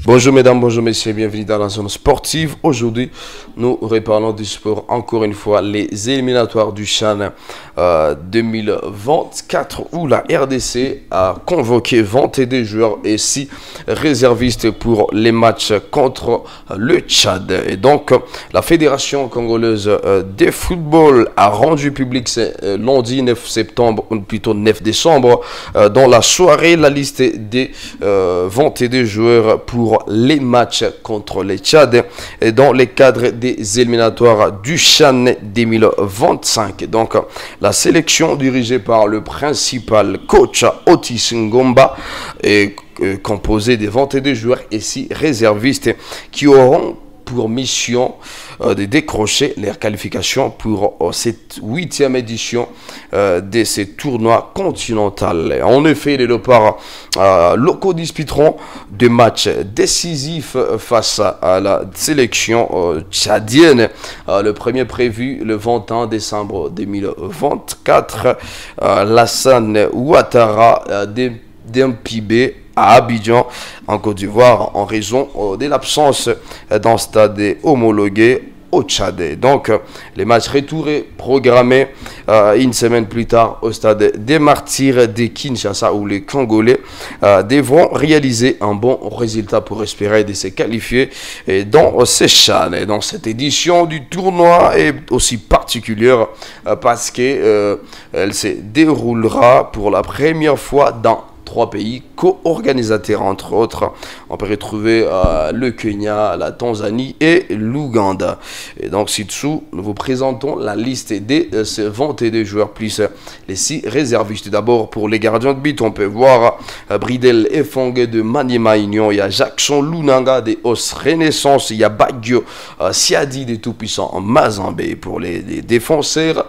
Bonjour mesdames, bonjour messieurs, bienvenue dans la zone sportive. Aujourd'hui, nous reparlons du sport encore une fois, les éliminatoires du CHAN 2024 où la RDC a convoqué 22 joueurs et 6 réservistes pour les matchs contre le Tchad. Et donc, la Fédération congolaise de football a rendu public lundi 9 septembre, ou plutôt 9 décembre, dans la soirée, la liste des 22 joueurs pour les matchs contre les Tchad et dans le cadre des éliminatoires du CHAN 2025. Donc, la sélection dirigée par le principal coach Otis Ngomba est composée des 22 joueurs et 6 réservistes qui auront pour mission de décrocher les qualifications pour cette 8e édition de ces tournois continentaux. En effet, les léopards locaux disputeront des matchs décisifs face à la sélection tchadienne. Le premier prévu le 21 décembre 2024. Lassane Ouattara d'Mpibé à Abidjan, en Côte d'Ivoire, en raison de l'absence d'un stade homologué au Tchad. Donc, les matchs retour programmés une semaine plus tard au stade des Martyrs de Kinshasa, où les Congolais devront réaliser un bon résultat pour espérer de se qualifier dans ces CHAN. Et dans cette édition du tournoi est aussi particulière parce qu'elle se déroulera pour la première fois dans 3 pays co-organisateurs, entre autres. On peut retrouver le Kenya, la Tanzanie et l'Ouganda. Et donc, ci-dessous, nous vous présentons la liste des 22 joueurs plus les 6 réservistes. D'abord, pour les gardiens de but, on peut voir Bridel Efongue de Maniema Union. Il y a Jackson Lunanga de Os Renaissance. Il y a Baggio Siadi de Tout-Puissant Mazambé. Pour les défenseurs,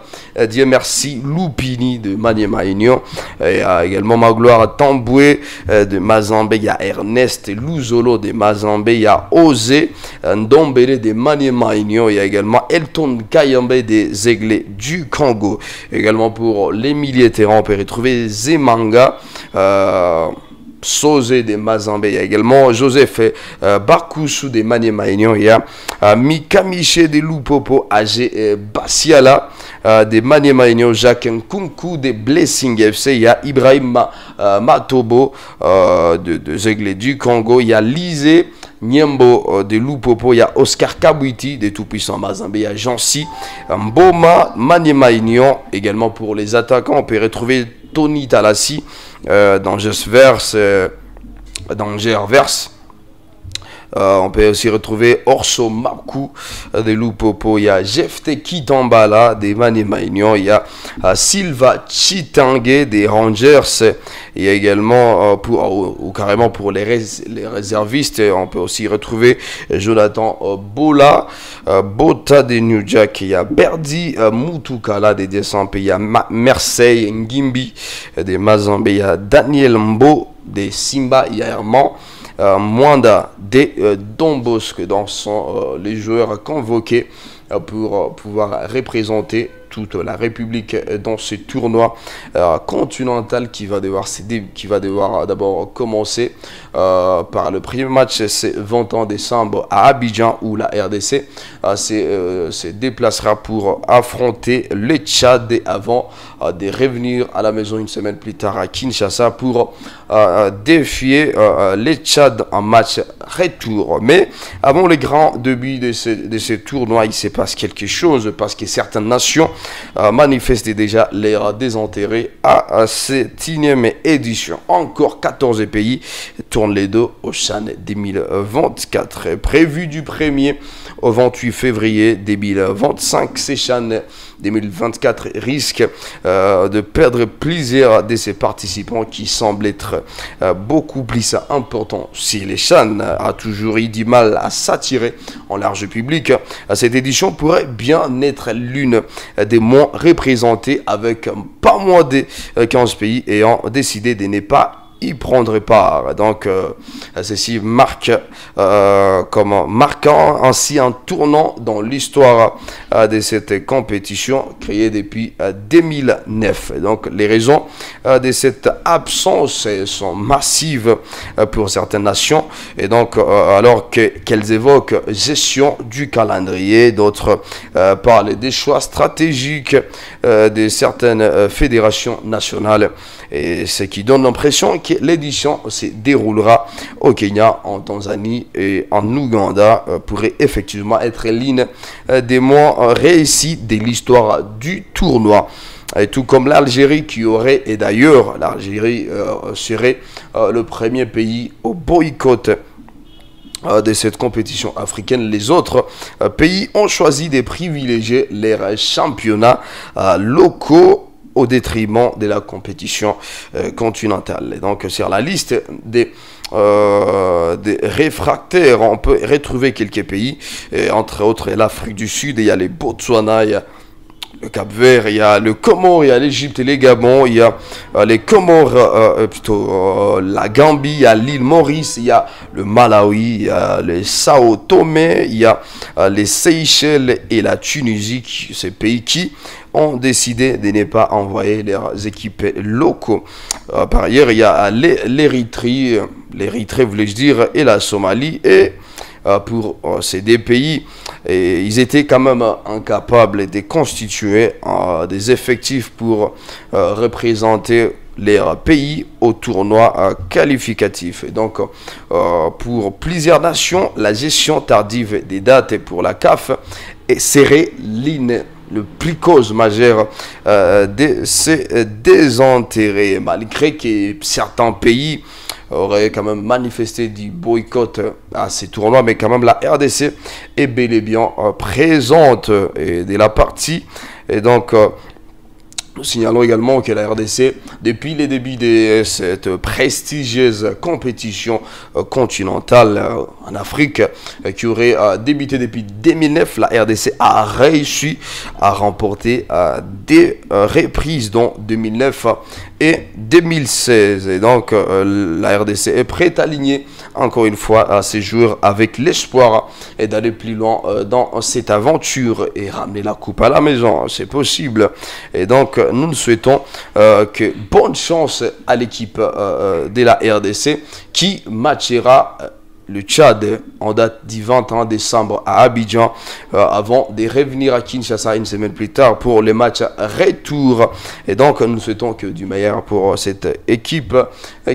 Dieu merci Lupini de Maniema Union. Il y a également Magloire Tamboué de Mazambé, il y a Ernest Luzolo de Mazambé, il y a Osé Ndombele de Maniema Union, il y a également Elton Kayambe des Aiglés du Congo. Également pour les milieux terrain, on peut retrouver Zemanga, Sosé de Mazambé, il y a également Joseph Bakusu de Maniema Union, il y a Mikamiche de Lupopo, Agé Basiala de Maniema Union, Jacques Nkunku de Blessing FC, il y a Ibrahim Matobo de Aiglés du Congo, il y a Lisé Nyembo de Lupopo, il y a Oscar Kabouiti de Tout-Puissant Mazambé, il y a Jancy Mboma Maniema Union. Également pour les attaquants, on peut retrouver Tony Talassi d'Angers-Verse. On peut aussi retrouver Orso Maku de Lupopo, il y a Jefte Kitambala de Maniema Union, il y a Silva Chitangue des Rangers, il y a également carrément pour les réservistes, on peut aussi retrouver Jonathan Bota de New Jack, il y a Berdi Mutukala de Desampe, il y a Marseille Ngimbi de Mazambé, il y a Daniel Mbo de Simba, il y a Herman Mwanda de Don Bosque. Donc sont les joueurs convoqués pour pouvoir représenter toute la République dans ce tournoi continental qui va devoir d'abord commencer par le premier match, c'est 21 décembre à Abidjan, où la RDC se déplacera pour affronter le Tchad avant de revenir à la maison une semaine plus tard à Kinshasa pour défier le Tchad en match retour. Mais avant les grands débuts de ce tournoi, il se passe quelque chose parce que certaines nations manifestent déjà leur désintérêt à cette 1e édition. Encore 14 pays tournent les dos au CHAN 2024. Prévu du 1er au 28 février 2025, ces CHAN 2024 risque de perdre plusieurs de ses participants qui semblent être beaucoup plus importants. Si les CHAN a toujours eu du mal à s'attirer en large public, cette édition pourrait bien être l'une des moins représentées, avec pas moins de 15 pays ayant décidé de ne pas y prendrait part. Donc, ceci marque marquant ainsi un tournant dans l'histoire de cette compétition créée depuis 2009. Donc, les raisons de cette absence sont massives pour certaines nations Et donc, alors qu'elles évoquent gestion du calendrier, d'autres parlent des choix stratégiques de certaines fédérations nationales. Et ce qui donne l'impression que l'édition se déroulera au Kenya, en Tanzanie et en Ouganda, pourrait effectivement être l'une des moins réussies de l'histoire du tournoi. Et tout comme l'Algérie qui aurait, et d'ailleurs l'Algérie serait le premier pays au boycott de cette compétition africaine. Les autres pays ont choisi de privilégier les championnats locaux au détriment de la compétition continentale. Et donc sur la liste des réfractaires, on peut retrouver quelques pays, et entre autres l'Afrique du Sud, il y a les Botswana, il y a le Cap-Vert, il y a le Comore, il y a l'Égypte et les Gabon, il y a les Comores, la Gambie, il y a l'île Maurice, il y a le Malawi, il y a les Sao Tomé, il y a les Seychelles et la Tunisie, ces pays qui ont décidé de ne pas envoyer leurs équipes locaux. Par ailleurs, il y a l'Érythrée, voulais-je dire, et la Somalie, et pour ces deux pays, et ils étaient quand même incapables de constituer des effectifs pour représenter les pays au tournoi qualificatif. Et donc, pour plusieurs nations, la gestion tardive des dates pour la CAF serait le plus cause majeure de ces désintérêts, malgré que certains pays auraient quand même manifesté du boycott à ces tournois, mais quand même la RDC est bel et bien présente de la partie. Et donc, nous signalons également que la RDC, depuis les débuts de cette prestigieuse compétition continentale en Afrique, qui aurait débuté depuis 2009, la RDC a réussi à remporter des reprises, dont 2009 et 2016. Et donc, la RDC est prête à aligner encore une fois à ces joueurs avec l'espoir et d'aller plus loin dans cette aventure et ramener la coupe à la maison. C'est possible. Et donc, nous souhaitons que bonne chance à l'équipe de la RDC qui matchera le Tchad en date du 21 décembre à Abidjan avant de revenir à Kinshasa une semaine plus tard pour les matchs retour. Et donc nous souhaitons que du meilleur pour cette équipe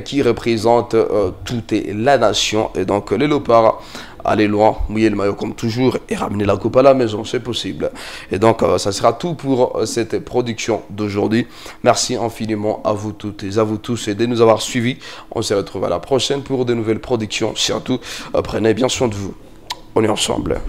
qui représente toute la nation. Et donc les Léopards, aller loin, mouiller le maillot comme toujours et ramener la coupe à la maison, c'est possible. Et donc, ça sera tout pour cette production d'aujourd'hui. Merci infiniment à vous toutes et à vous tous de nous avoir suivis. On se retrouve à la prochaine pour de nouvelles productions. Surtout, prenez bien soin de vous. On est ensemble.